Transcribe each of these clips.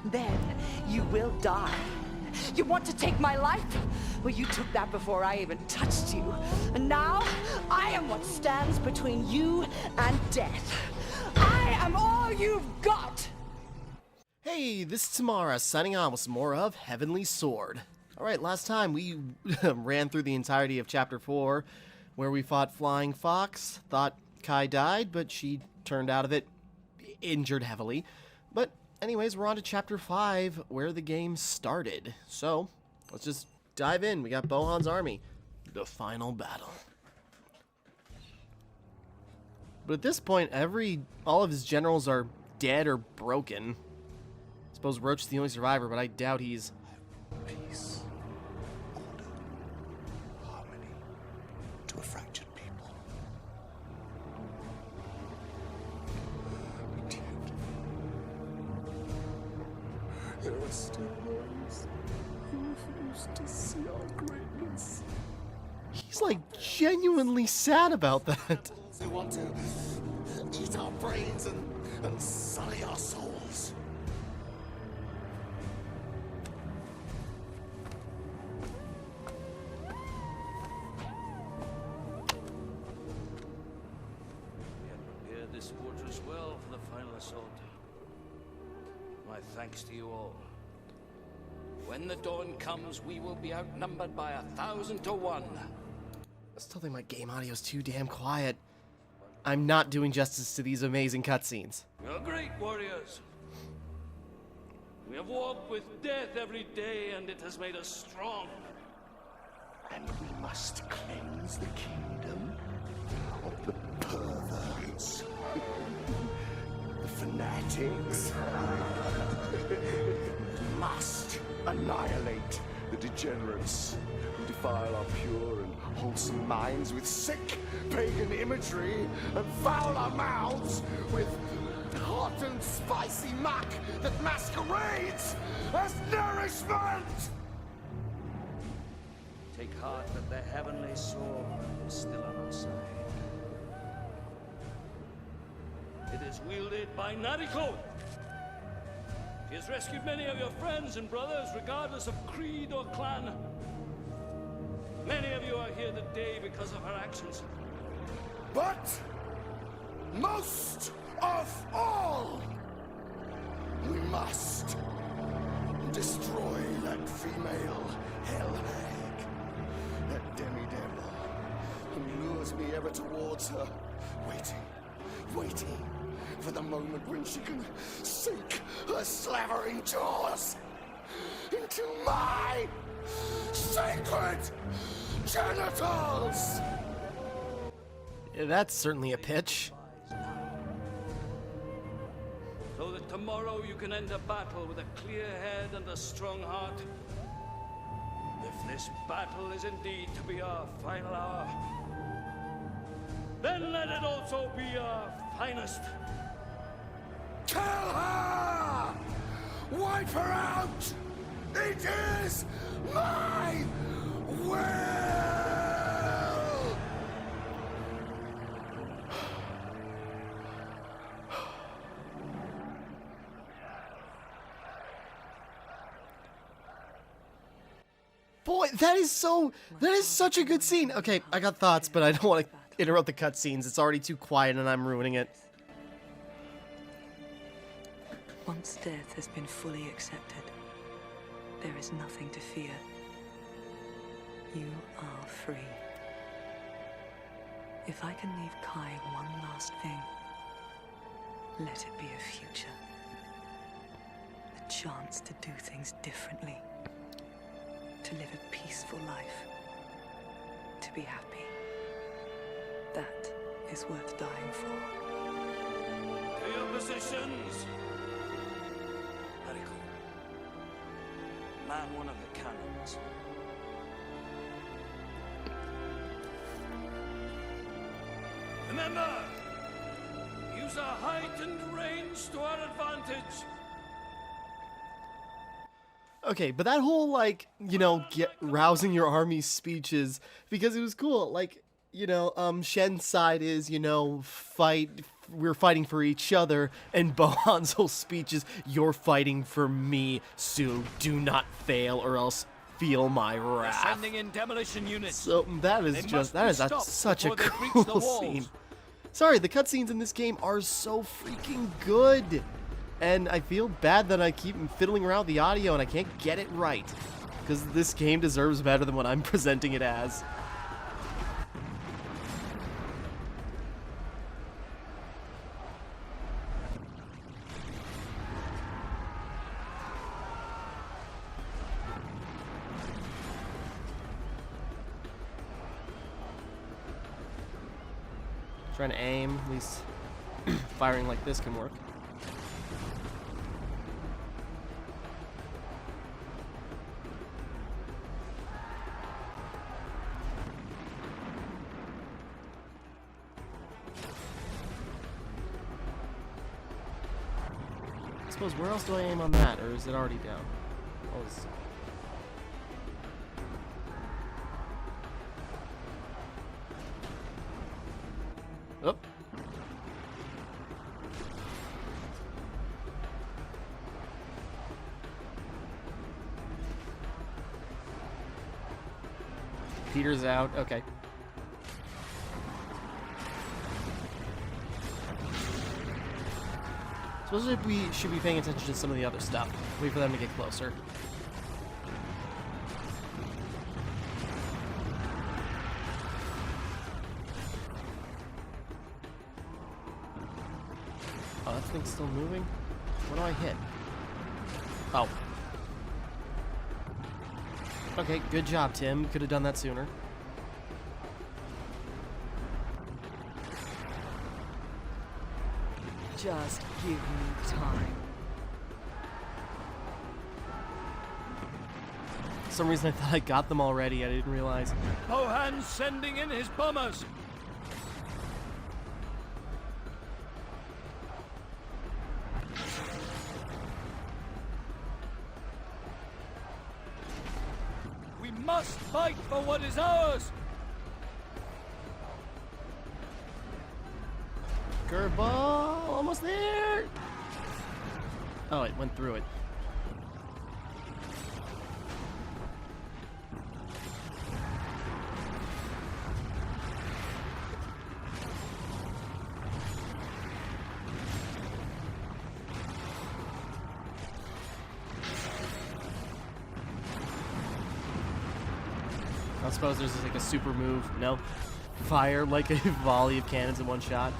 then you will die. You want to take my life? Well, you took that before I even touched you. And now, I am what stands between you and death. I am all you've got! Hey, this is Timmara, signing on with some more of Heavenly Sword. Alright, last time we ran through the entirety of Chapter 4, where we fought Flying Fox, thought Kai died, but she turned out of it injured heavily. But anyways, we're on to Chapter 5, where the game started. So, let's just dive in. We got Bohan's army. The final battle. But at this point, all of his generals are dead or broken. I suppose Roach is the only survivor, but I doubt he's... Peace, order, harmony to a fractured people. But yet, there are still those who refuse to see our greatness. He's like genuinely sad about that. They want to eat our brains and sully our souls. Prepare this fortress well for the final assault. My thanks to you all. When the dawn comes, we will be outnumbered by 1,000 to 1. I still think my game audio's too damn quiet. I'm not doing justice to these amazing cutscenes. We are great warriors. We have walked with death every day, and it has made us strong. And we must cleanse the kingdom of the perverts, the fanatics. We must annihilate the degenerates who defile our pure and wholesome minds with sick pagan imagery and foul our mouths with hot and spicy muck that masquerades as nourishment! Take heart that the heavenly sword is still on our side. It is wielded by Nariko. She has rescued many of your friends and brothers, regardless of creed or clan. Many of you are here today because of her actions. But most of all, we must destroy that female hell hag, that demi-devil who lures me ever towards her, waiting for the moment when she can sink her slavering jaws into my sacred genitals! Yeah, that's certainly a pitch. So that tomorrow you can end a battle with a clear head and a strong heart. If this battle is indeed to be our final hour, then let it also be our finest. Kill her! Wipe her out! It is my will! Boy, that is such a good scene. Okay, I got thoughts, but I don't want to interrupt the cutscenes. It's already too quiet and I'm ruining it. Once death has been fully accepted, there is nothing to fear. You are free. If I can leave Kai one last thing, let it be a future. A chance to do things differently. To live a peaceful life. To be happy. That is worth dying for. To your positions! Nariko. Man one of the cannons. Remember! Use our heightened range to our advantage! Okay, but that whole, like, you know, rousing your army speeches, because it was cool. Like, you know, Shen's side is, you know, we're fighting for each other, and Bohan's whole speech is, you're fighting for me, so do not fail or else feel my wrath. Sending in demolition units. So that is such a cool scene. Sorry, the cutscenes in this game are so freaking good. And I feel bad that I keep fiddling around with the audio and I can't get it right. Because this game deserves better than what I'm presenting it as. Trying to aim, at least firing like this can work. I suppose, where else do I aim on that, or is it already down? Oh. Peter's out. Okay. Suppose we should be paying attention to some of the other stuff. Wait for them to get closer. Oh, that thing's still moving? What do I hit? Oh. Okay, good job, Tim. Could have done that sooner. Just give me time. For some reason I thought I got them already. I didn't realize. Bohan's sending in his bombers. We must fight for what is ours. Curveball, almost there. Oh, it went through it. I suppose there's like a super move. No. Fire like a volley of cannons in one shot.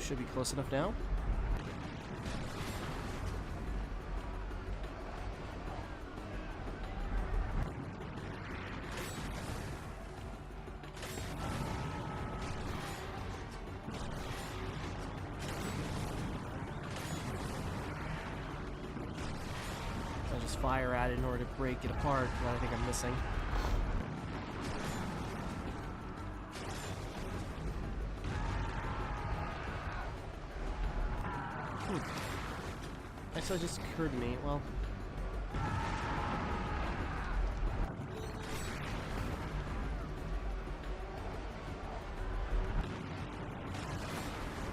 Should be close enough now. I'll just fire at it in order to break it apart, that I think I'm missing. Actually, it just occurred to me, well...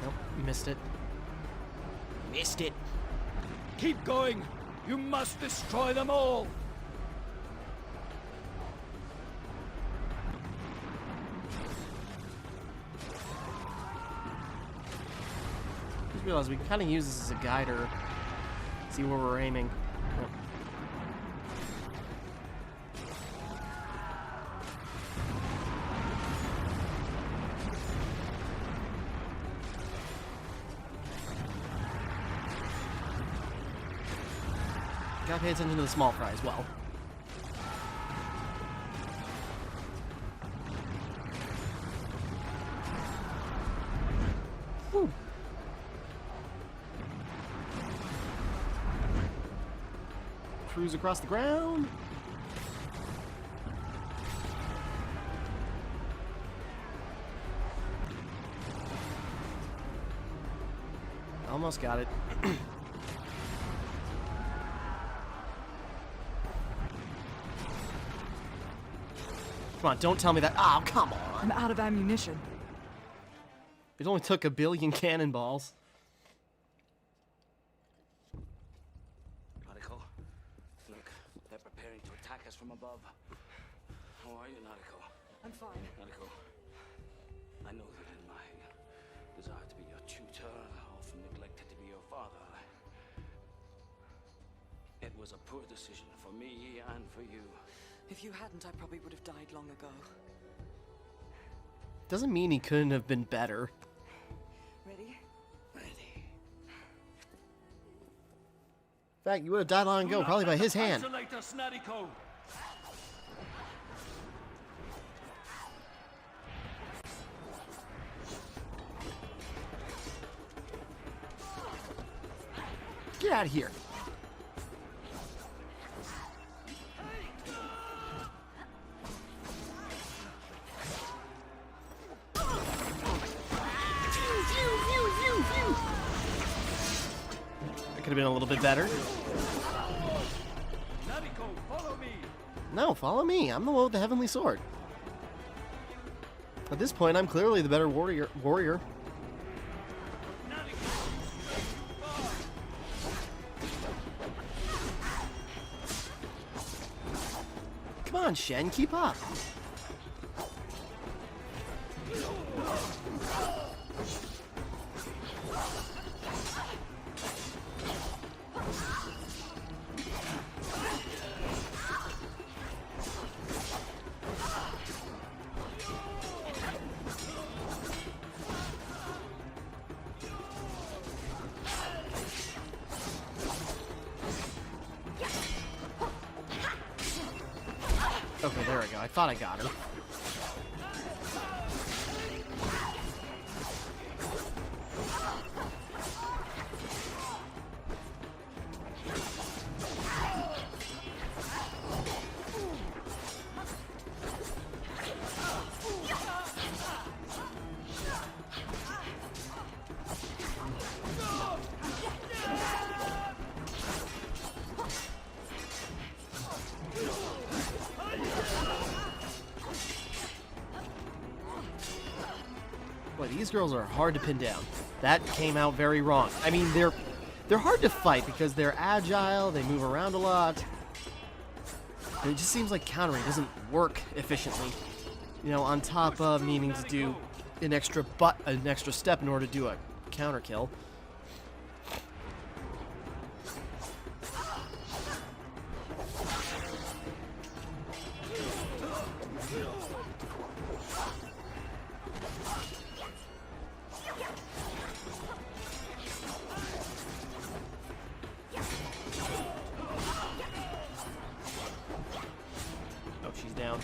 Nope, missed it. Missed it! Keep going. You must destroy them all. Just realized we can kind of use this as a guider. See where we're aiming. Oh. Gotta pay attention to the small fry as well. Whew. Cruise across the ground. Almost got it. Come on, don't tell me that. Oh, come on. I'm out of ammunition. It only took 1 billion cannonballs. Nariko, look, they're preparing to attack us from above. How are you, Nariko? I'm fine. Nariko, I know that in my desire to be your tutor, I often neglected to be your father. It was a poor decision for me and for you. If you hadn't, I probably would have died long ago. Doesn't mean he couldn't have been better. Ready? Ready. In fact, you would have died long ago, probably by his hand. Isolate us, Nariko. Get out of here. That could have been a little bit better. Nariko, follow me. No, follow me. I'm the one with the heavenly sword. At this point, I'm clearly the better warrior. Come on, Shen, keep up. Okay, there we go. I thought I got her. Boy, these girls are hard to pin down. That came out very wrong. I mean, they're hard to fight because they're agile, they move around a lot. And it just seems like countering doesn't work efficiently. You know, on top of needing to do an extra step in order to do a counter kill. Oh, she's down.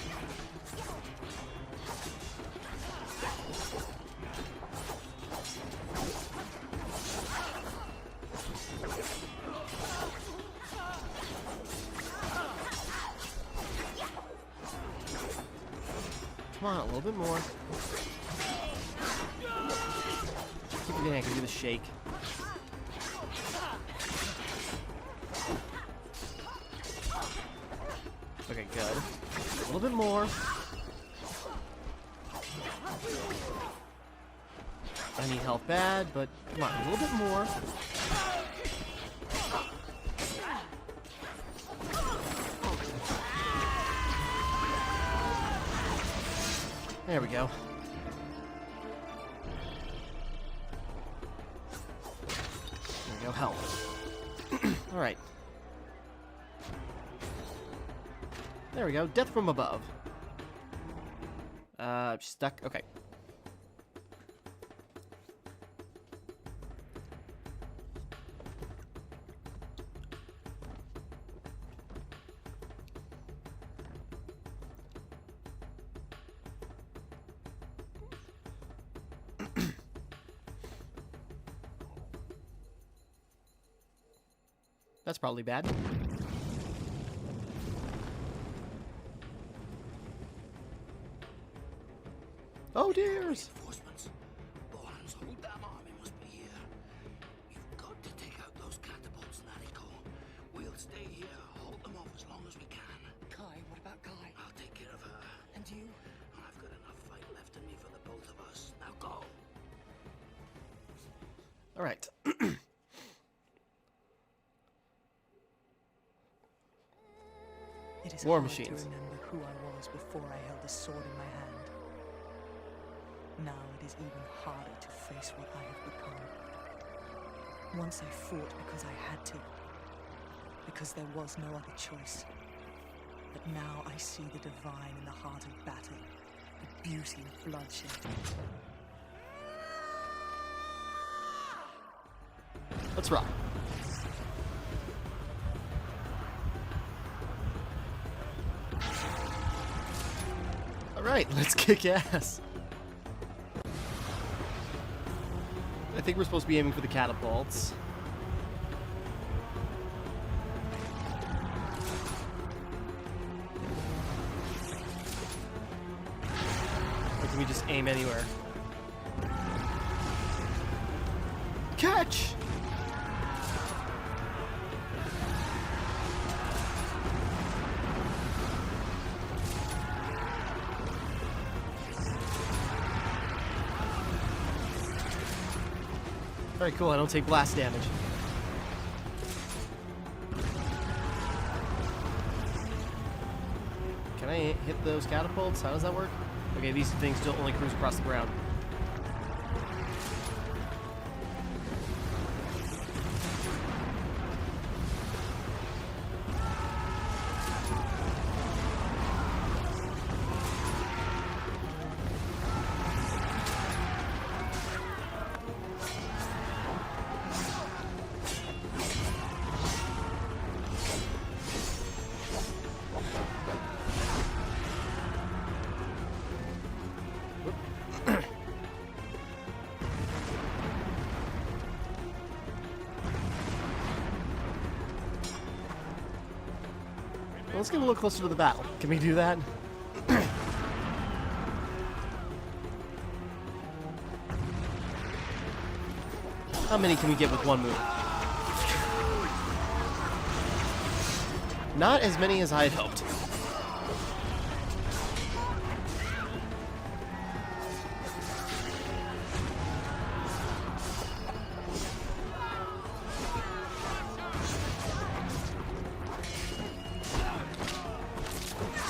Come on, a little bit more. Keep it in, I can do the shake. Okay, good. A little bit more. I need health bad, but come on, a little bit more. There we go. There we go, health. Alright. There we go, death from above. Stuck, okay. That's probably bad. Oh dears! Reinforcements. Bohan's whole damn army must be here. We've Alright. It is War hard machines. to remember who I was before I held a sword in my hand. Now it is even harder to face what I have become. Once I fought because I had to, because there was no other choice. But now I see the divine in the heart of battle, the beauty of bloodshed. Let's rock. Alright, let's kick ass. I think we're supposed to be aiming for the catapults. Or can we just aim anywhere? Catch! Very cool, I don't take blast damage. Can I hit those catapults? How does that work? Okay, these things don't only cruise across the ground. Let's get a little closer to the battle. Can we do that? How many can we get with one move? Not as many as I had hoped.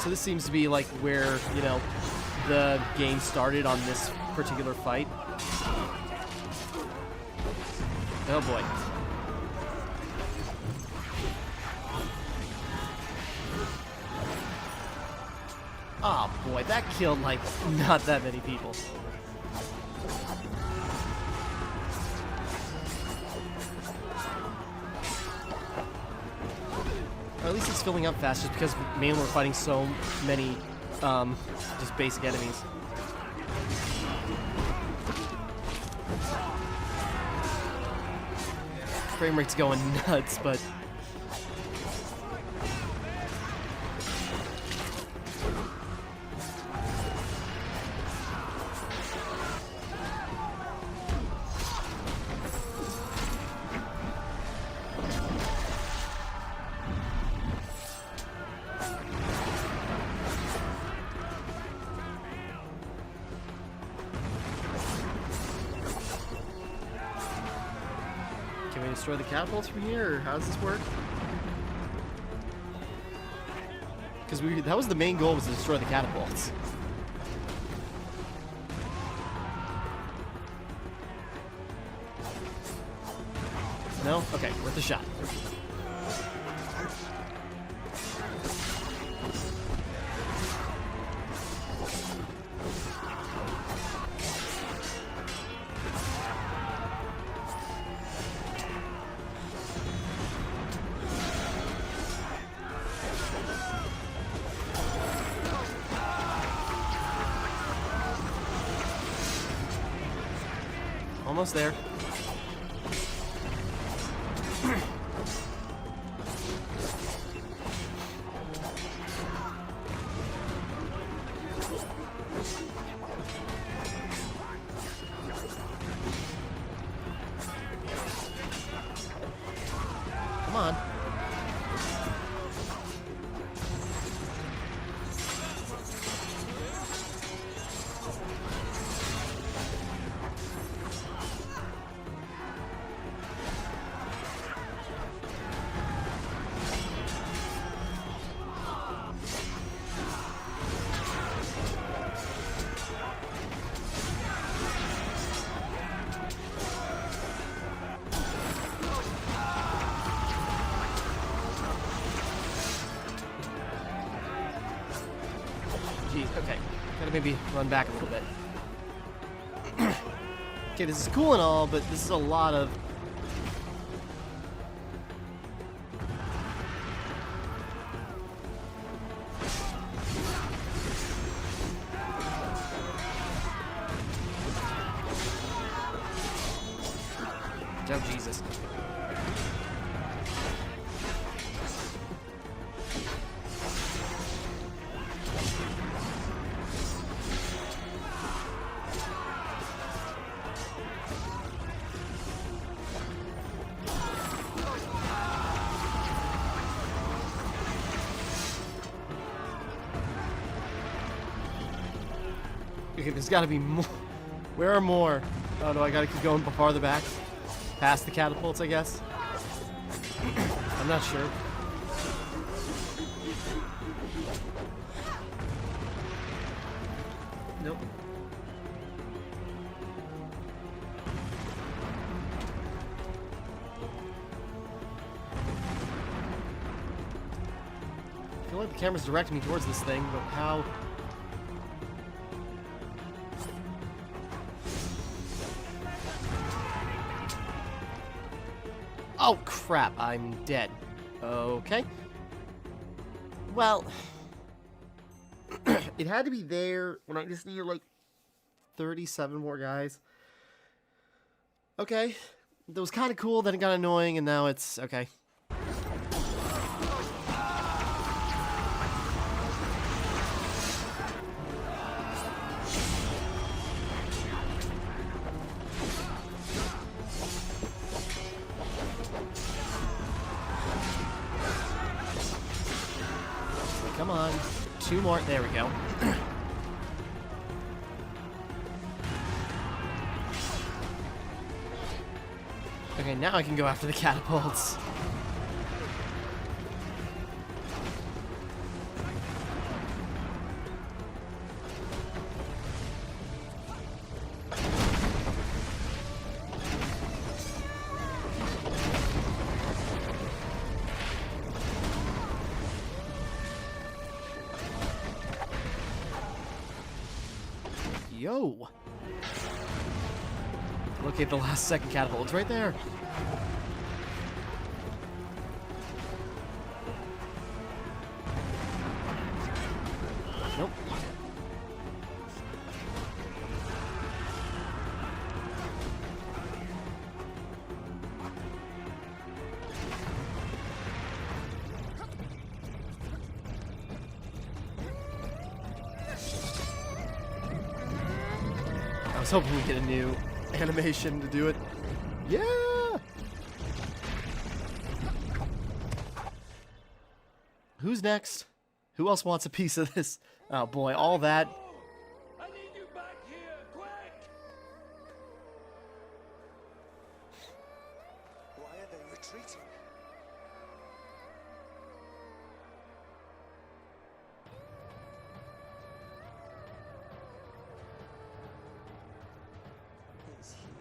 So this seems to be like where, you know, the game started on this particular fight. Oh boy. Oh boy, that killed like not that many people. Or at least it's filling up fast just because mainly we're fighting so many just basic enemies. Frame rate's going nuts, but can we destroy the catapults from here, or how does this work? Because that was the main goal, was to destroy the catapults. No? Okay, worth a shot. Almost there. Come on. Jeez, okay. Gotta maybe run back a little bit. Okay, this is cool and all, but this is a lot of... Oh, Jesus. Okay, there's gotta be more. Where are more? Oh no, I gotta keep going farther back. Past the catapults, I guess. I'm not sure. Nope. I feel like the camera's directing me towards this thing, but how? Oh crap, I'm dead. Okay. Well, it had to be there when I just needed like 37 more guys. Okay. That was kind of cool, then it got annoying, and now it's okay. Come on. 2 more. There we go. Okay, now I can go after the catapults. Yo! Locate the last second catapult. It's right there. Nope. I was hoping we get a new animation to do it. Yeah! Who's next? Who else wants a piece of this? Oh boy, all that. I need you back here, quick! Why are they retreating? He's here.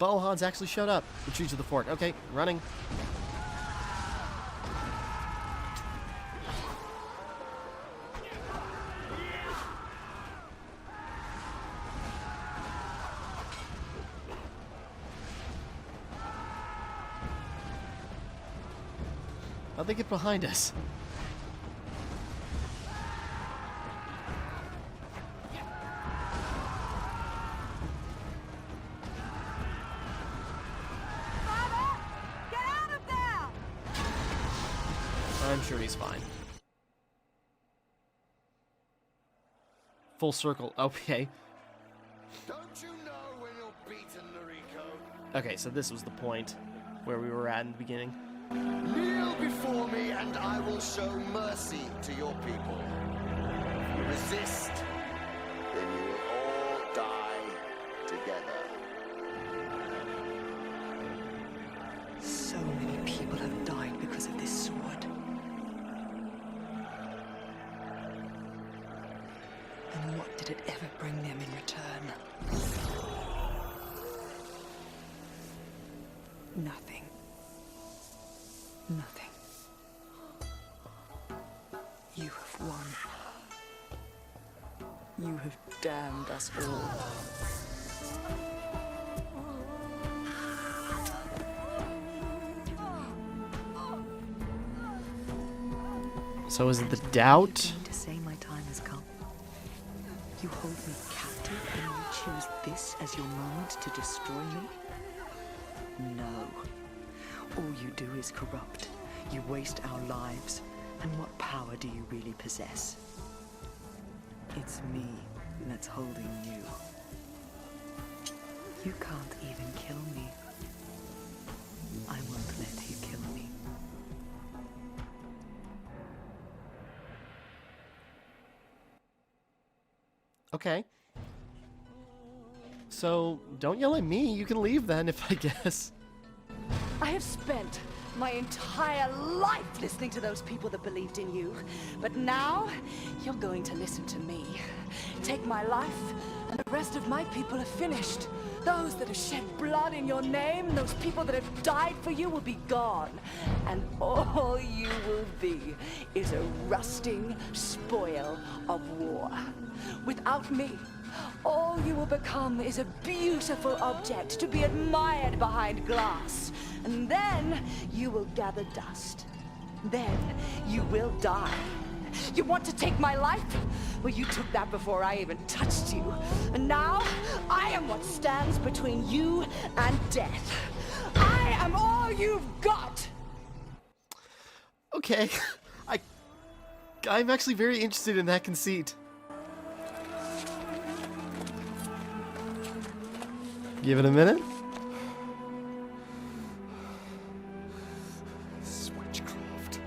Bohan's actually showed up. Retreat to the fort. Okay, running. How'd they get behind us? Get out of there! I'm sure he's fine. Full circle. Okay. Don't you know when you're beaten, Nariko? Okay, so this was the point where we were at in the beginning. Kneel before me and I will show mercy to your people. If you resist, then you will all die together. So many people have died because of this sword. And what did it ever bring them in return? Nothing. Nothing. You have won. You have damned us all. So is it the doubt? You mean to say my time has come? You hold me captive and you choose this as your moment to destroy me? No. All you do is corrupt. You waste our lives. And what power do you really possess? It's me that's holding you. You can't even kill me. I won't let you kill me. Okay. So, don't yell at me. You can leave then, if I guess. I have spent my entire life listening to those people that believed in you. But now, you're going to listen to me. Take my life, and the rest of my people are finished. Those that have shed blood in your name, those people that have died for you will be gone. And all you will be is a rusting spoil of war. Without me, all you will become is a beautiful object to be admired behind glass. And then you will gather dust. Then you will die. You want to take my life? Well, you took that before I even touched you. And now, I am what stands between you and death. I am all you've got! Okay. I'm actually very interested in that conceit. Give it a minute. This is witchcraft.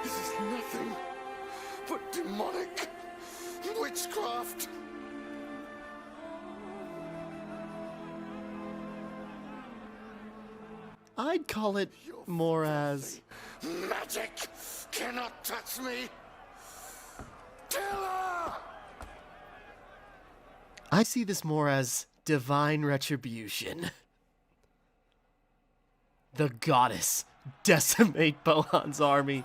This is nothing but demonic witchcraft. I'd call it more as... Magic cannot touch me. Kill her! I see this more as divine retribution. The goddess decimate Bohan's army.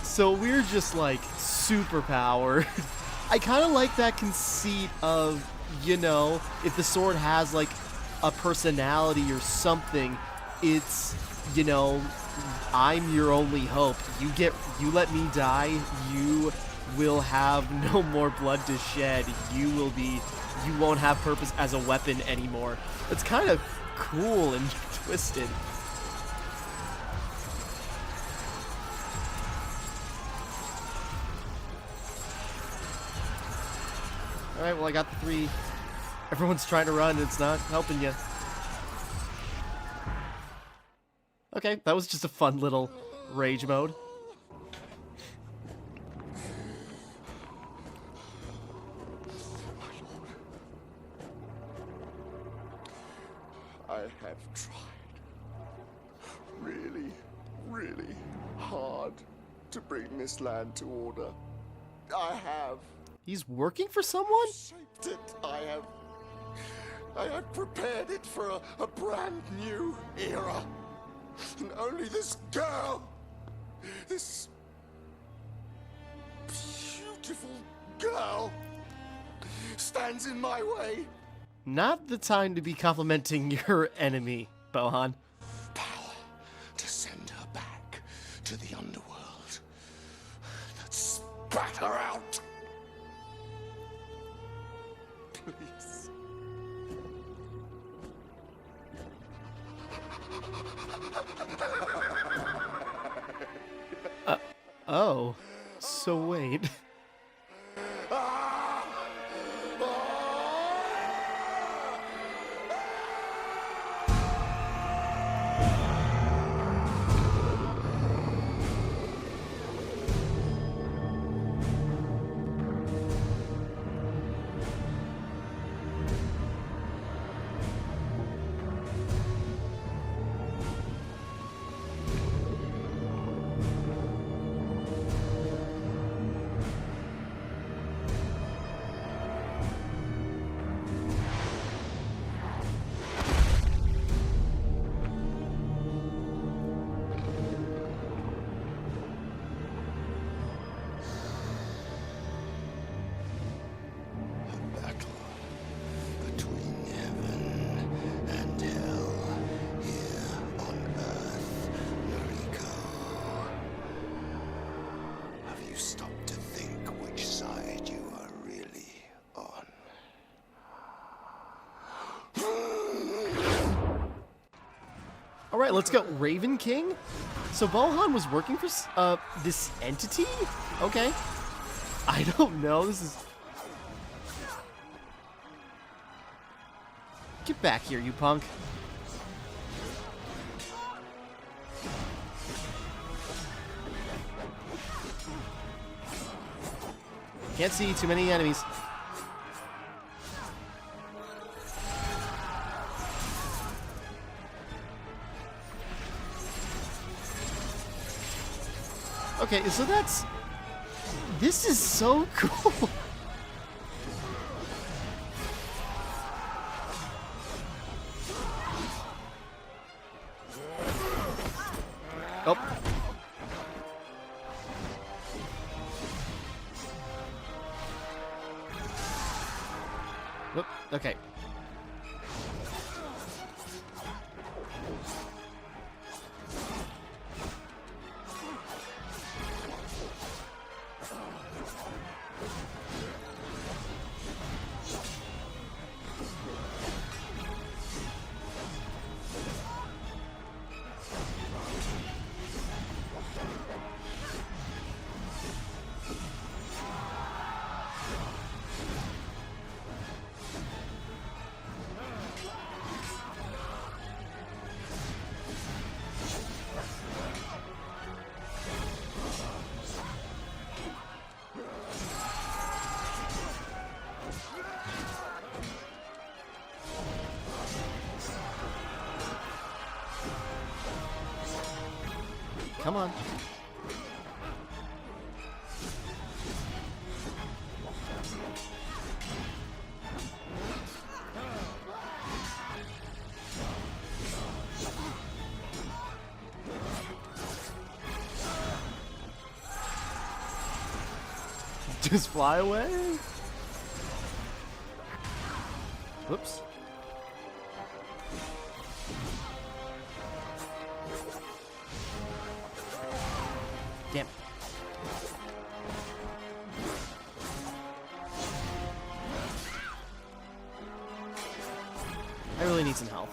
So we're just like super powered. I kind of like that conceit of, you know, if the sword has like a personality or something, it's, you know, I'm your only hope. You let me die, you will have no more blood to shed. You won't have purpose as a weapon anymore. It's kind of cool and twisted. Alright, well I got the 3. Everyone's trying to run, it's not helping you. Okay, that was just a fun little rage mode. I have tried really, really hard to bring this land to order. I have. He's working for someone? Shaped it. I have prepared it for a brand new era. And only this girl, this beautiful girl, stands in my way. Not the time to be complimenting your enemy, Bohan. Power to send her back to the underworld that spat her out. Please. Oh. So wait. Alright, let's go. Raven King? So Bohan was working for this entity? Okay. I don't know. This is... Get back here, you punk. Can't see too many enemies. Okay, so that's... This is so cool. Oh. Whoop, okay. Come on. Just fly away? Whoops. Damn. I really need some health.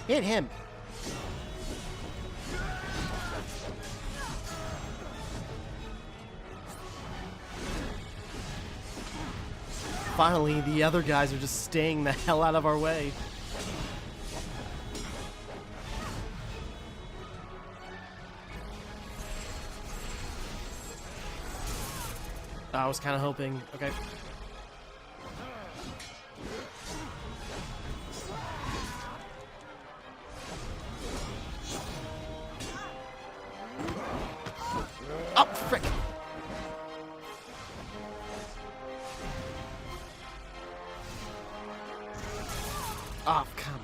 Hit him. Finally, the other guys are just staying the hell out of our way. I was kind of hoping. Okay. Oh, frick. Oh, come on.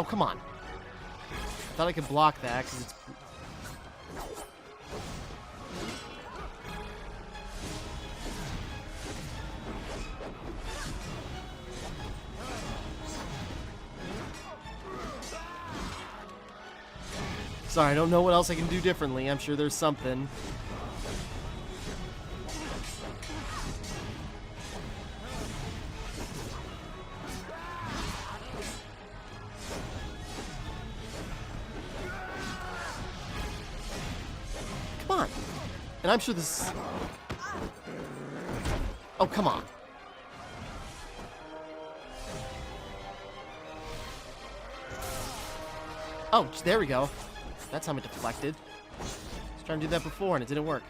Oh, come on. Thought I could block that because it's... Sorry, I don't know what else I can do differently. I'm sure there's something. Come on. And I'm sure this... Oh, come on. Oh, there we go. That's how it deflected. I was trying to do that before and it didn't work.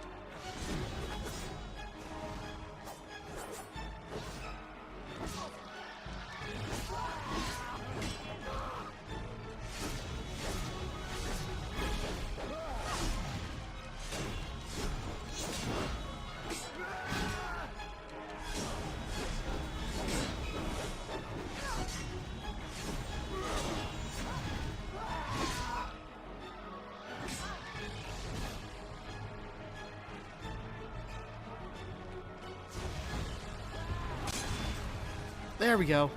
There we go.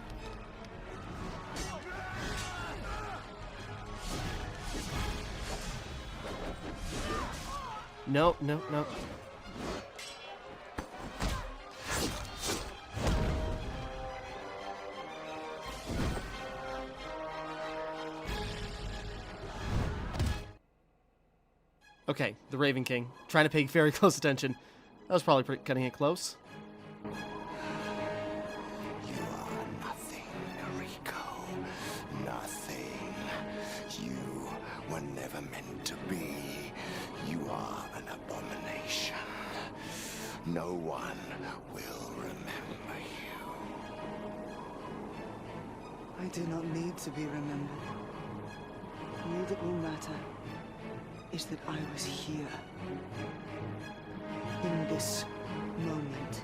No, no, no. Okay, the Raven King. Trying to pay very close attention. That was probably cutting it close. You are nothing, Nariko. Nothing. You were never meant to be. You are an abomination. No one will remember you. I do not need to be remembered. All that will matter is that I was here. In this moment.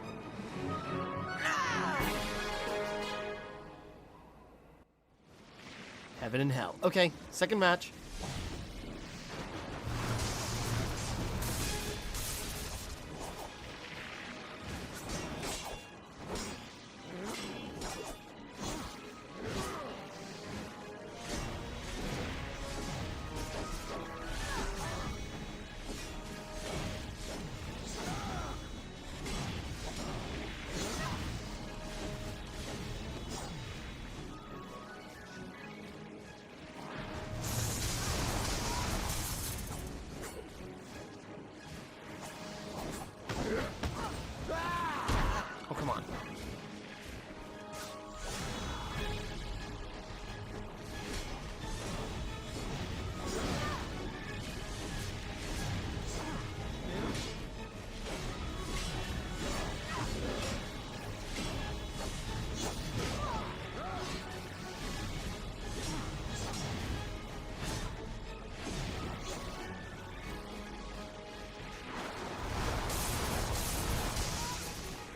Heaven and hell. Okay, second match. Oh, come on.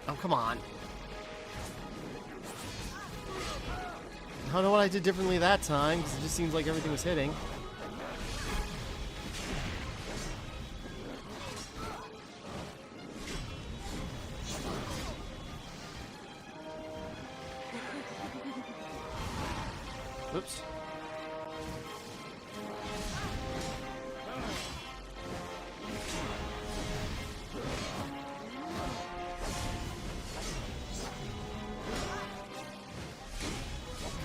Oh, come on. I don't know what I did differently that time, because it just seems like everything was hitting. Whoops.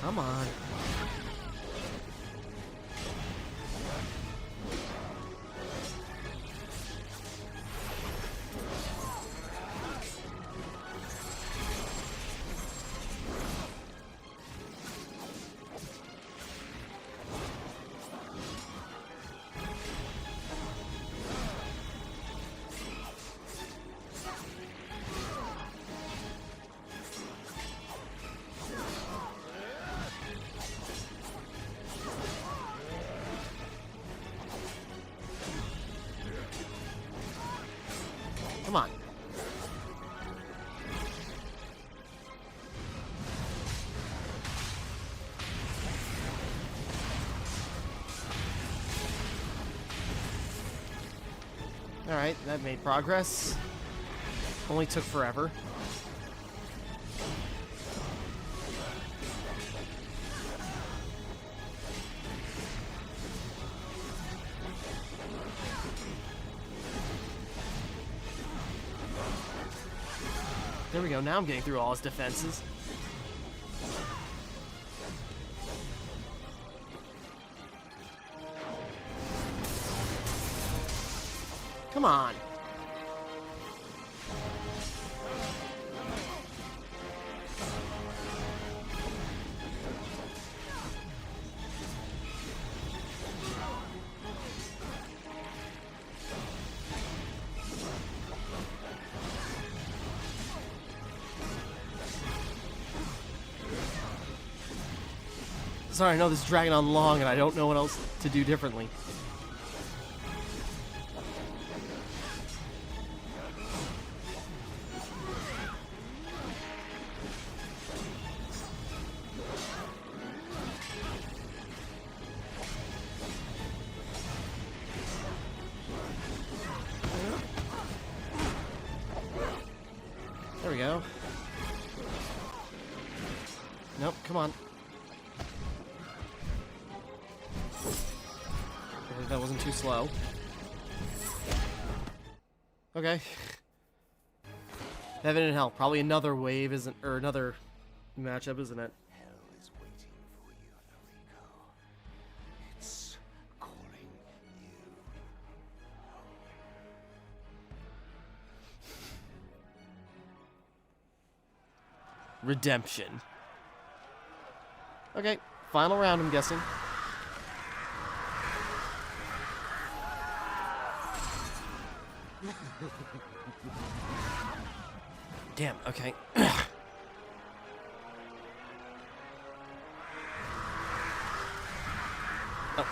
Come on. Come on. Alright, that made progress. Only took forever. There we go, now I'm getting through all his defenses. Come on. Sorry, I know this is dragging on long and I don't know what else to do differently. There we go. Nope, come on. Hopefully that wasn't too slow. Okay. Heaven and hell. Probably another wave, isn't, or another matchup, isn't it? Hell is waiting for you, Nariko. It's calling you. Redemption. Okay, final round, I'm guessing. Damn, okay. Oh.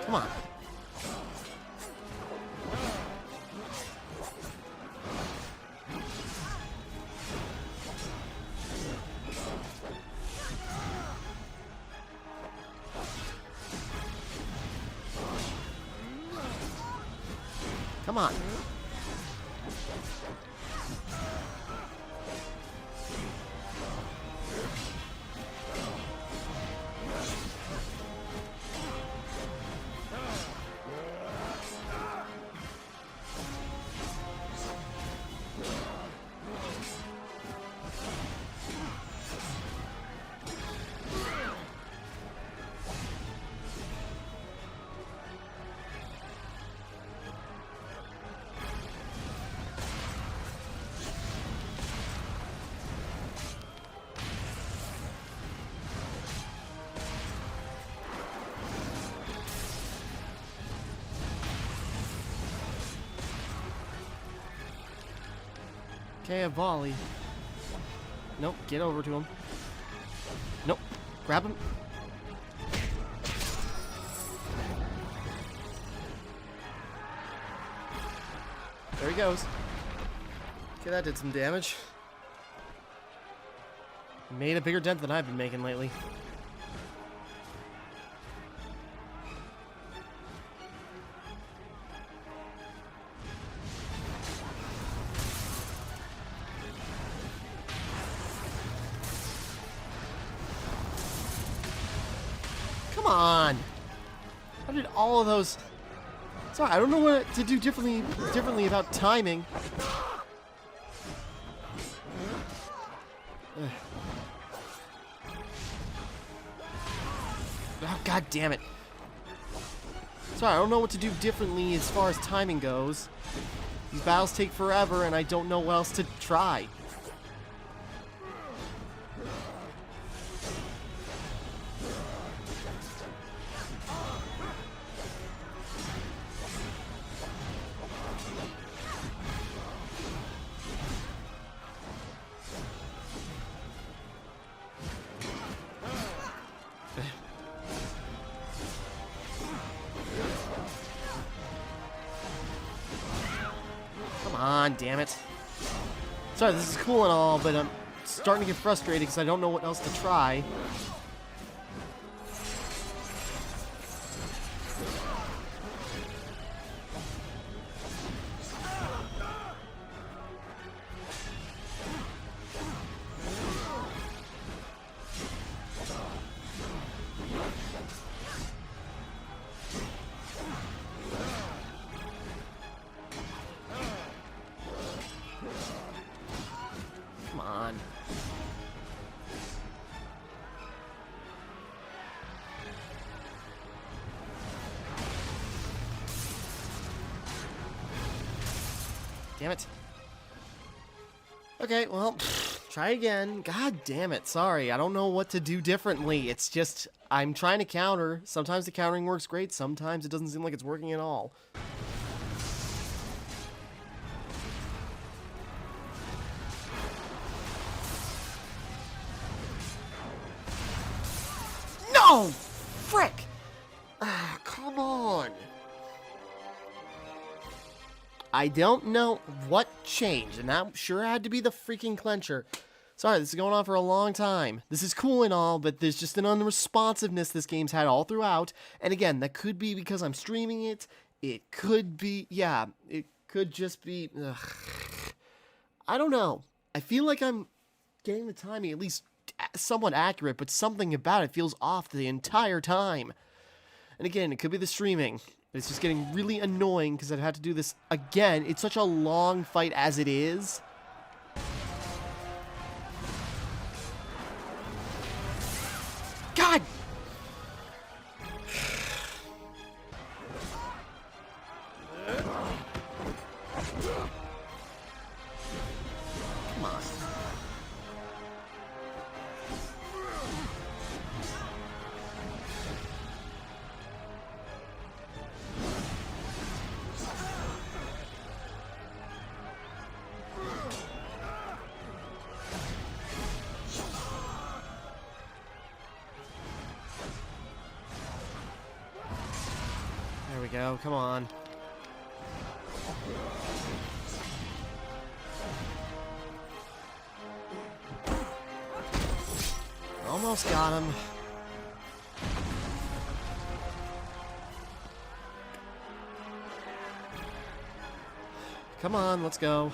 Come on. Come on. Okay, a volley. Nope, get over to him. Nope, grab him. There he goes. Okay, that did some damage. Made a bigger dent than I've been making lately. Come on! How did all of those... Sorry, I don't know what to do differently about timing. Ugh. Oh, God damn it. Sorry, I don't know what to do differently as far as timing goes. These battles take forever and I don't know what else to try. Come on, damn it. Sorry, this is cool and all, but I'm starting to get frustrated because I don't know what else to try. on. Damn it. Okay, well, try again. God damn it. Sorry, I don't know what to do differently. It's just, I'm trying to counter. Sometimes the countering works great. Sometimes it doesn't seem like it's working at all. No! Frick! Ah, come on. I don't know what changed, and that sure had to be the freaking clencher. Sorry, this is going on for a long time. This is cool and all, but there's just an unresponsiveness this game's had all throughout. And again, that could be because I'm streaming it. It could be, yeah, it could just be, I don't know. I feel like I'm getting the timing at least somewhat accurate, but something about it feels off the entire time. And again, it could be the streaming. It's just getting really annoying because I've had to do this again. It's such a long fight as it is. God! Come on. There we go, come on. Almost got him. Come on, let's go.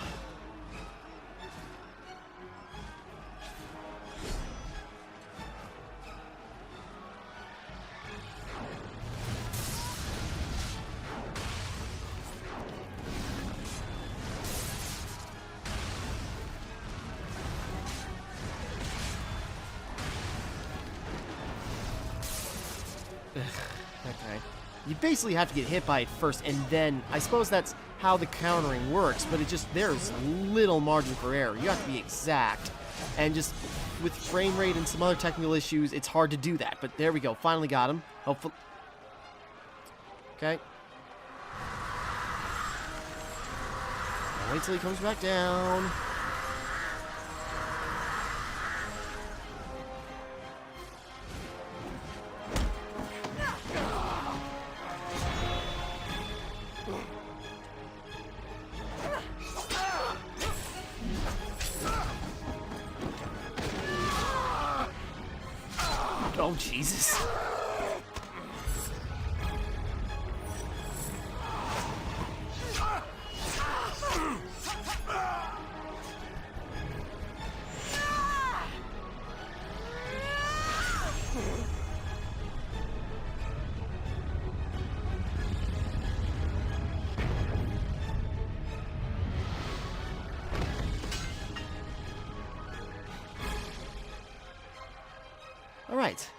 Okay. You basically have to get hit by it first, and then I suppose that's how the countering works, but it just, there's little margin for error. You have to be exact. And just with frame rate and some other technical issues, it's hard to do that. But there we go. Finally got him. Hopefully. Okay. Wait till he comes back down. Oh, Jesus. All right.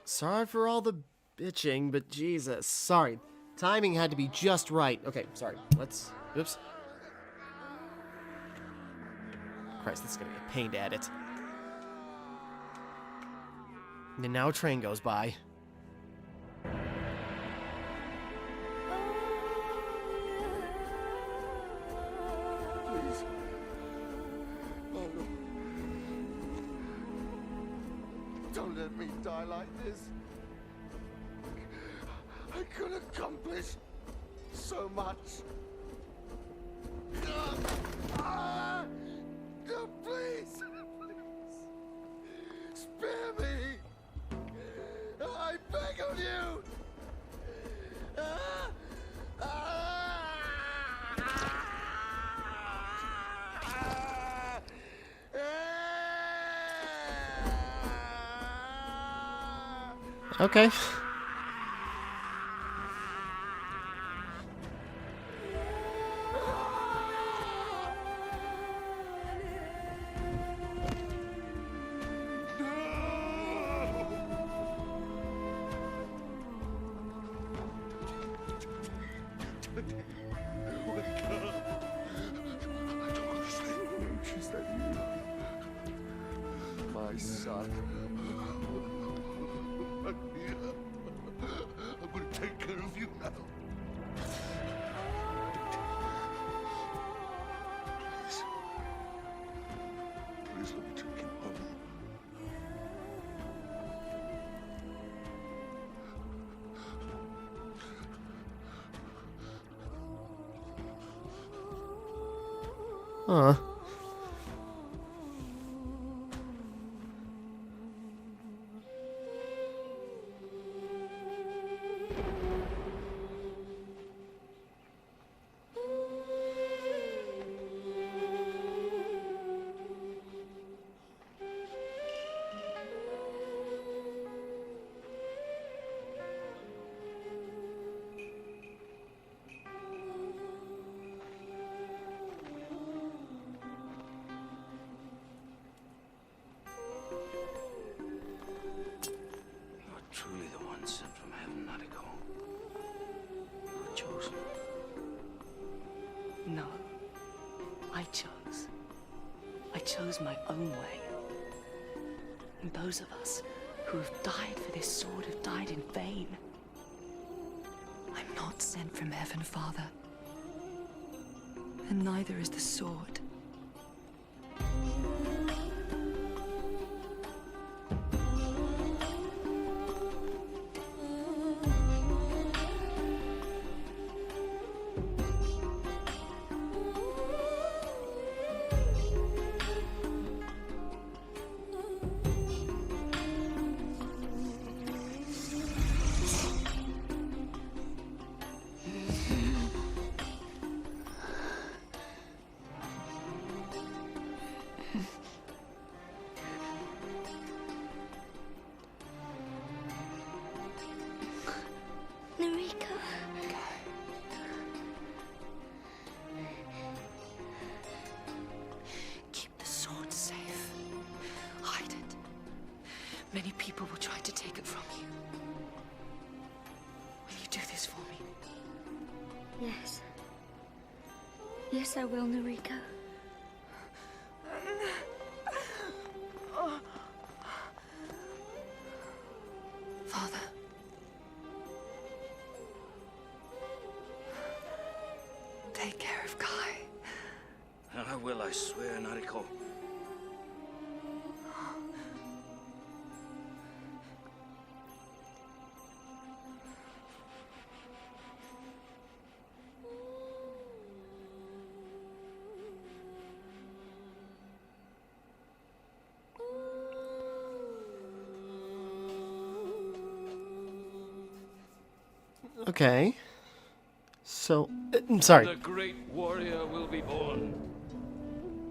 Sorry for all the bitching, but Jesus. Sorry. Timing had to be just right. Okay, sorry. Let's... Oops. Christ, this is gonna be a pain to edit. And now a train goes by. Please. No. Don't let me die like this. I could accomplish so much. No, please. Spare me. I beg of you. Okay. wake up. I don't understand. Is that you? My son. I'm gonna take care of you now. Please let me take you home. Huh. Truly the one sent from heaven, Nariko. You're chosen. No. I chose. I chose my own way. And those of us who have died for this sword have died in vain. I'm not sent from heaven, Father. And neither is the sword. Nariko. Keep the sword safe. Hide it. Many people will try to take it from you. Will you do this for me? Yes. Yes, I will, Nariko. Father. Take care of Kai. And I will, I swear, Nariko. Okay. So, I'm sorry. The great warrior will be born.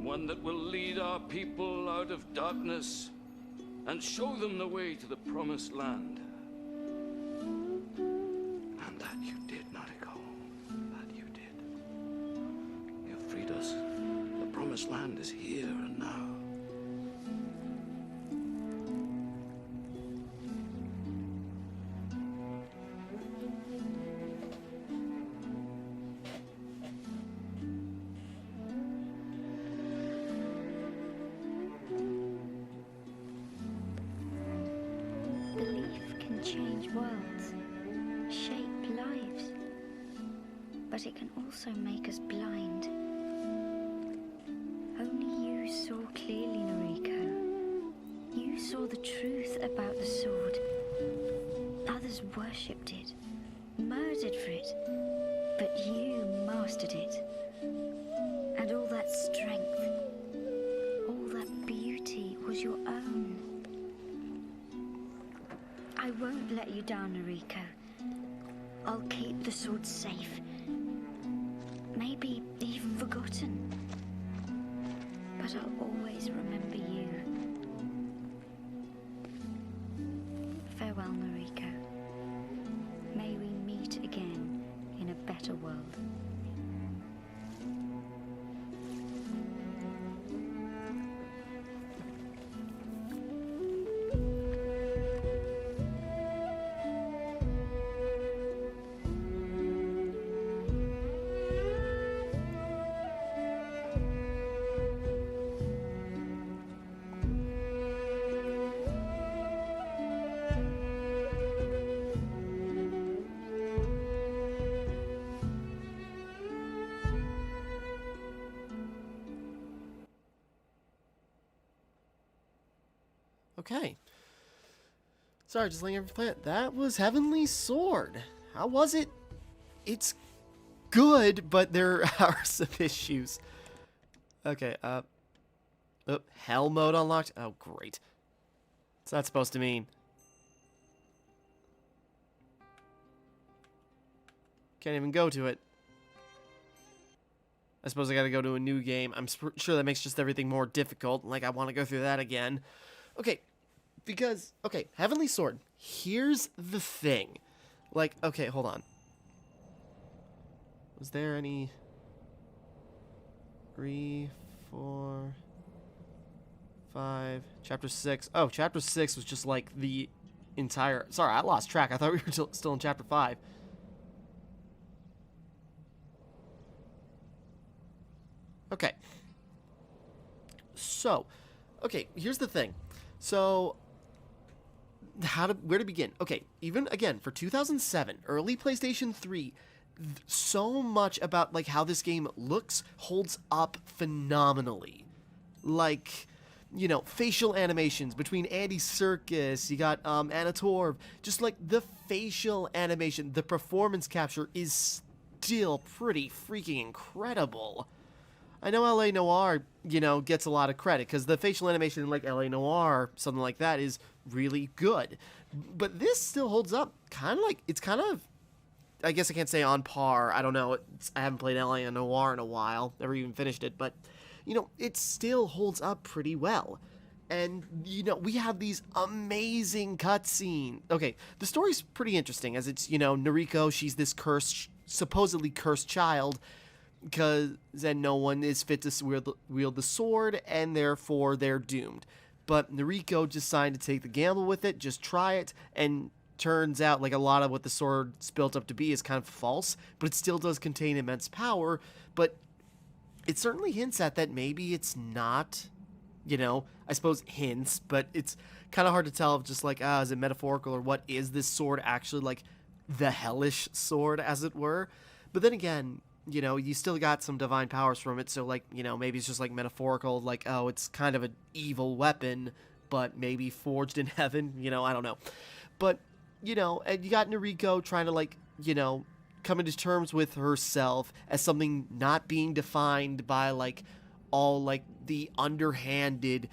One that will lead our people out of darkness and show them the way to the promised land. And that you did, Nariko. That you did. You freed us. The promised land is here and now. Belief can change worlds, shape lives, but it can also make us blind. Only you saw clearly, Nariko. You saw the truth about the sword. Others worshipped it, murdered for it, but you mastered it. And all that strength, all that beauty was your own. I won't let you down, Nariko. I'll keep the sword safe. Maybe even forgotten. But I'll always remember you. Farewell, Nariko. May we meet again in a better world. Okay. Sorry, just letting everyone play it. That was Heavenly Sword. How was it? It's good, but there are some issues. Okay, oh, hell mode unlocked? Oh, great. What's that supposed to mean? Can't even go to it. I suppose I gotta go to a new game. I'm sure that makes just everything more difficult. Like, I want to go through that again. Okay, because, okay, Heavenly Sword. Here's the thing. Like, okay, hold on. Was there any... 3, 4, 5... Chapter 6. Oh, Chapter 6 was just like the entire... Sorry, I lost track. I thought we were still in Chapter 5. Okay. So, okay, here's the thing. So, where to begin? Okay, even, again, for 2007, early PlayStation 3, so much about, like, how this game looks holds up phenomenally. Like, you know, facial animations between Andy Serkis, you got, Anna Torv, just, like, the facial animation, the performance capture is still pretty freaking incredible. I know L.A. Noire, you know, gets a lot of credit, because the facial animation in, like, L.A. Noire, something like that, is really good. But this still holds up, kind of like, it's kind of, I guess I can't say on par, I don't know, I haven't played L.A. Noire in a while, never even finished it, but, you know, it still holds up pretty well. And, you know, we have these amazing cutscenes. Okay, the story's pretty interesting, as it's, you know, Nariko, she's this supposedly cursed child, because then no one is fit to wield the sword, and therefore they're doomed. But Nariko decided to take the gamble with it, just try it, and turns out like a lot of what the sword's built up to be is kind of false, but it still does contain immense power, but it certainly hints at that maybe it's not, you know, I suppose hints, but it's kind of hard to tell if just like, is it metaphorical, or what is this sword actually, like the hellish sword, as it were. But then again, you know, you still got some divine powers from it, so, like, you know, maybe it's just, like, metaphorical, like, oh, it's kind of an evil weapon, but maybe forged in heaven, you know, I don't know. But, you know, and you got Nariko trying to, like, you know, come into terms with herself as something not being defined by, like, all, like, the underhanded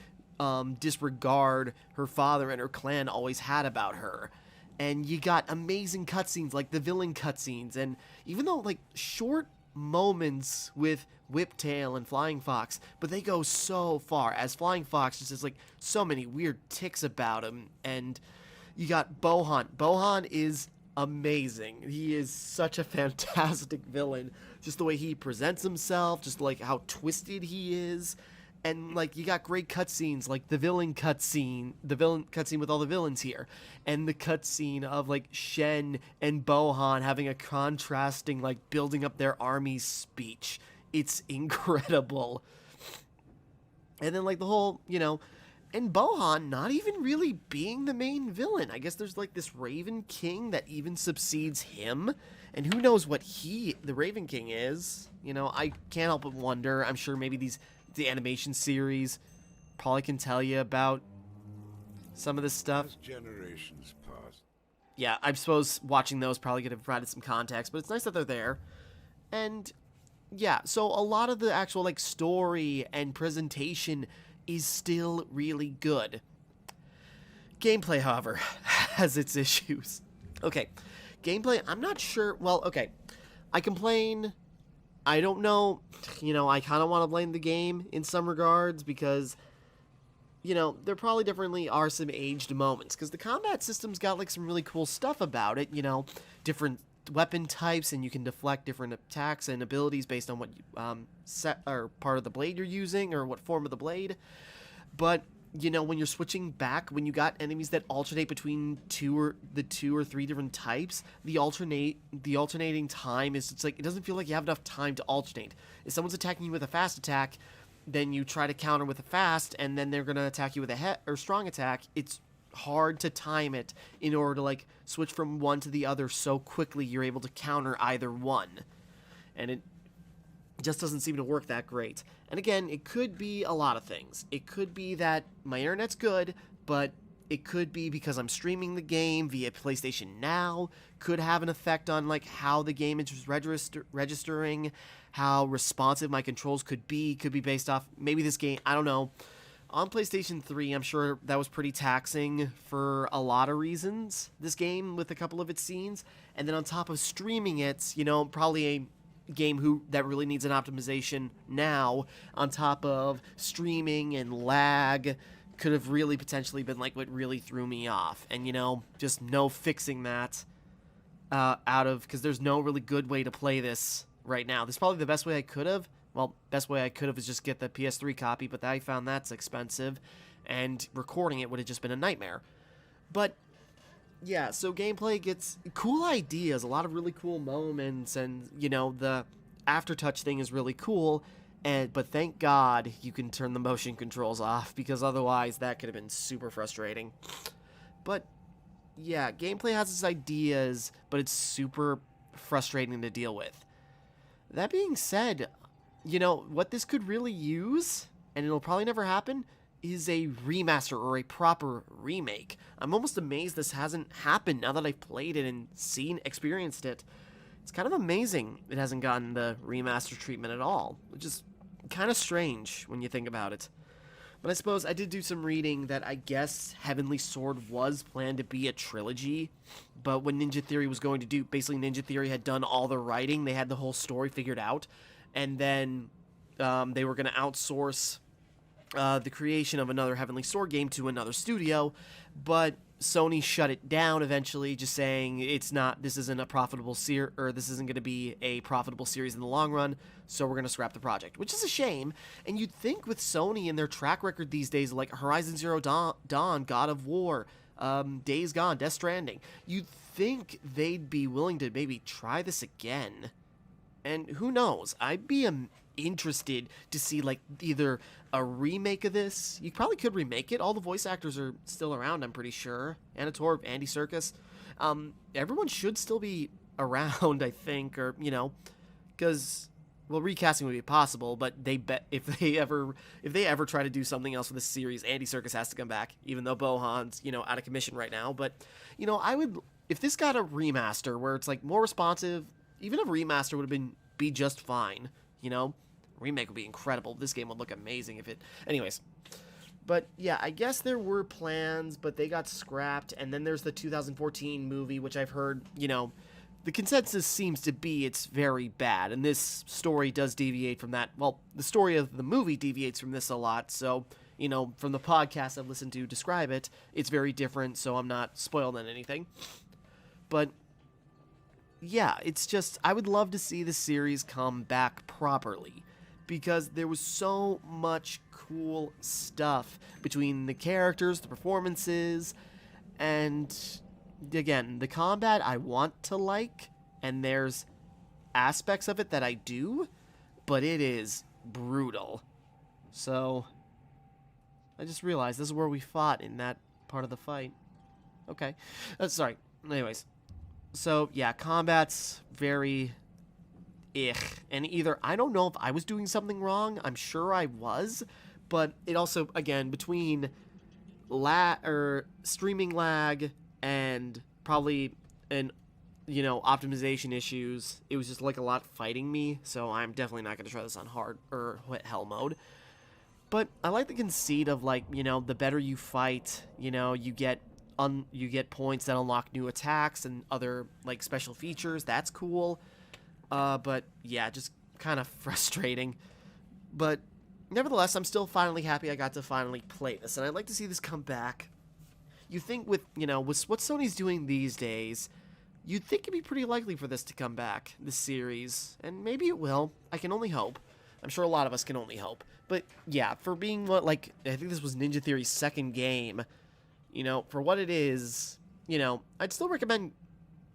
disregard her father and her clan always had about her. And you got amazing cutscenes, like the villain cutscenes, and even though, like, short moments with Whiptail and Flying Fox, but they go so far, as Flying Fox just has, like, so many weird tics about him. And you got Bohan. Bohan is amazing. He is such a fantastic villain. Just the way he presents himself, just, like, how twisted he is. And, like, you got great cutscenes, like the villain cutscene with all the villains here, and the cutscene of, like, Shen and Bohan having a contrasting, like, building up their army's speech. It's incredible. And then, like, the whole, you know, and Bohan not even really being the main villain. I guess there's, like, this Raven King that even subsedes him, and who knows what the Raven King is. You know, I can't help but wonder. I'm sure maybe the animation series probably can tell you about some of this stuff. As generations pass. Yeah, I suppose watching those probably could have provided some context, but it's nice that they're there. And yeah, so a lot of the actual, like, story and presentation is still really good. Gameplay, however, has its issues. Okay, gameplay, I'm not sure. Well, okay, I complain. I don't know, you know, I kind of want to blame the game in some regards, because, you know, there probably definitely are some aged moments, because the combat system's got, like, some really cool stuff about it, you know, different weapon types, and you can deflect different attacks and abilities based on what set or part of the blade you're using, or what form of the blade. But, you know, when you're switching back, when you got enemies that alternate between two or three different types, the alternating time is, it's like, it doesn't feel like you have enough time to alternate. If someone's attacking you with a fast attack, then you try to counter with a fast, and then they're gonna attack you with a strong attack. It's hard to time it in order to, like, switch from one to the other so quickly you're able to counter either one. And it just doesn't seem to work that great. And again, it could be a lot of things. It could be that my internet's good, but it could be because I'm streaming the game via PlayStation Now, could have an effect on like how the game is registering, how responsive my controls could be based off maybe this game, I don't know. On PlayStation 3, I'm sure that was pretty taxing for a lot of reasons, this game with a couple of its scenes, and then on top of streaming it, you know, probably a game that really needs an optimization now, on top of streaming and lag, could have really potentially been like what really threw me off. And, you know, just no fixing that because there's no really good way to play this right now. This is probably the best way I could have. Well, best way I could have is just get the PS3 copy, but I found that's expensive, and recording it would have just been a nightmare. But yeah, so gameplay gets cool ideas, a lot of really cool moments, and, you know, the aftertouch thing is really cool, but thank God you can turn the motion controls off, because otherwise that could have been super frustrating. But yeah, gameplay has its ideas, but it's super frustrating to deal with. That being said, you know, what this could really use, and it'll probably never happen, is a remaster or a proper remake. I'm almost amazed this hasn't happened now that I've played it and experienced it. It's kind of amazing it hasn't gotten the remaster treatment at all, which is kind of strange when you think about it. But I suppose I did do some reading that I guess Heavenly Sword was planned to be a trilogy, but when Ninja Theory was going to do, basically Ninja Theory had done all the writing, they had the whole story figured out, and then they were going to outsource the creation of another Heavenly Sword game to another studio, but Sony shut it down eventually, just saying this isn't a profitable series, or this isn't going to be a profitable series in the long run, so we're going to scrap the project, which is a shame. And you'd think with Sony and their track record these days, like Horizon Zero Dawn, God of War, Days Gone, Death Stranding, you'd think they'd be willing to maybe try this again. And who knows, I'd be interested to see like either a remake of this. You probably could remake it. All the voice actors are still around, I'm pretty sure. Anna Torv, Andy Serkis. Everyone should still be around, I think, or, you know, because, well, recasting would be possible, but if they ever try to do something else with this series, Andy Serkis has to come back, even though Bohan's, you know, out of commission right now. But, you know, if this got a remaster where it's like more responsive, even a remaster would have be just fine, you know? Remake would be incredible. This game would look amazing if it... Anyways. But, yeah, I guess there were plans, but they got scrapped, and then there's the 2014 movie, which I've heard, you know, the consensus seems to be it's very bad, and this story does deviate from that. Well, the story of the movie deviates from this a lot, so, you know, from the podcast I've listened to describe it, it's very different, so I'm not spoiled on anything. But... yeah, it's just, I would love to see the series come back properly, because there was so much cool stuff between the characters, the performances, and, again, the combat I want to like, and there's aspects of it that I do, but it is brutal. So, I just realized this is where we fought in that part of the fight. Okay. Sorry. Anyways. So, yeah, combat's very and either I don't know if I was doing something wrong, I'm sure I was, but it also, again, between streaming lag and probably optimization issues, it was just like a lot fighting me, so I'm definitely not going to try this on hard or hell mode. But I like the conceit of, like, you know, the better you fight, you know, you get points that unlock new attacks and other, like, special features. That's cool. But, yeah, just kind of frustrating. But, nevertheless, I'm still finally happy I got to finally play this. And I'd like to see this come back. You think with what Sony's doing these days, you'd think it'd be pretty likely for this to come back, this series. And maybe it will. I can only hope. I'm sure a lot of us can only hope. But, yeah, for being I think this was Ninja Theory's second game, you know, for what it is, you know, I'd still recommend,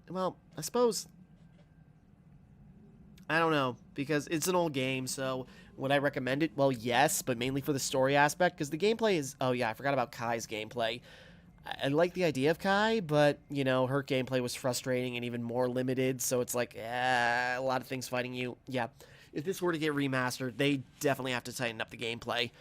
well, I suppose, I don't know, because it's an old game, so would I recommend it? Well, yes, but mainly for the story aspect, because the gameplay is, oh yeah, I forgot about Kai's gameplay. I like the idea of Kai, but, you know, her gameplay was frustrating and even more limited, so it's like, a lot of things fighting you. Yeah, if this were to get remastered, they definitely have to tighten up the gameplay.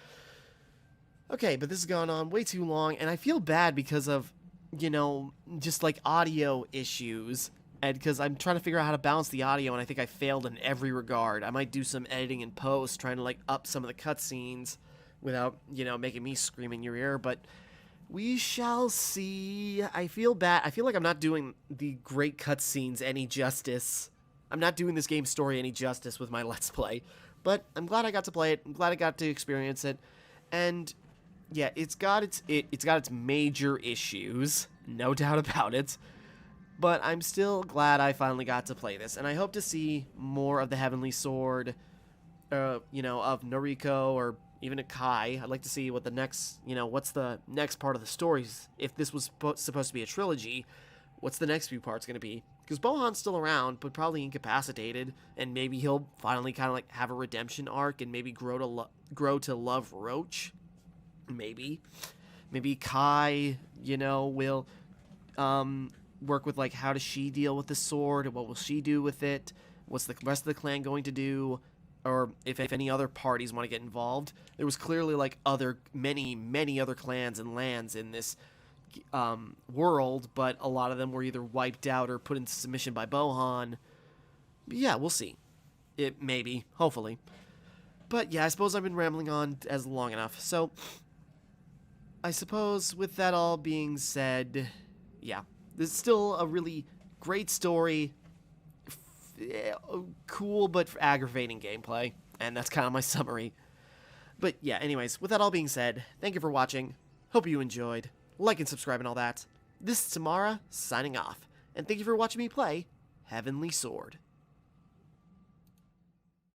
Okay, but this has gone on way too long, and I feel bad because of, you know, just like audio issues. And because I'm trying to figure out how to balance the audio, and I think I failed in every regard. I might do some editing in post, trying to like up some of the cutscenes without, you know, making me scream in your ear, but we shall see. I feel bad. I feel like I'm not doing the great cutscenes any justice. I'm not doing this game's story any justice with my Let's Play, but I'm glad I got to play it. I'm glad I got to experience it, and yeah, it's got its major issues, no doubt about it. But I'm still glad I finally got to play this, and I hope to see more of the Heavenly Sword, you know, of Nariko or even a Kai. I'd like to see what the next, you know, what's the next part of the stories. If this was supposed to be a trilogy, what's the next few parts going to be? Because Bohan's still around, but probably incapacitated, and maybe he'll finally kind of like have a redemption arc and maybe grow to love Roach. Maybe Kai, you know, will work with like how does she deal with the sword, what will she do with it, what's the rest of the clan going to do, or if any other parties want to get involved. There was clearly like many other clans and lands in this world, but a lot of them were either wiped out or put into submission by Bohan. But yeah, we'll see. It maybe, hopefully. But yeah, I suppose I've been rambling on as long enough. So I suppose with that all being said, yeah, this is still a really great story, cool but aggravating gameplay, and that's kind of my summary. But yeah, anyways, with that all being said, thank you for watching, hope you enjoyed, like and subscribe and all that. This is Timmara, signing off, and thank you for watching me play Heavenly Sword.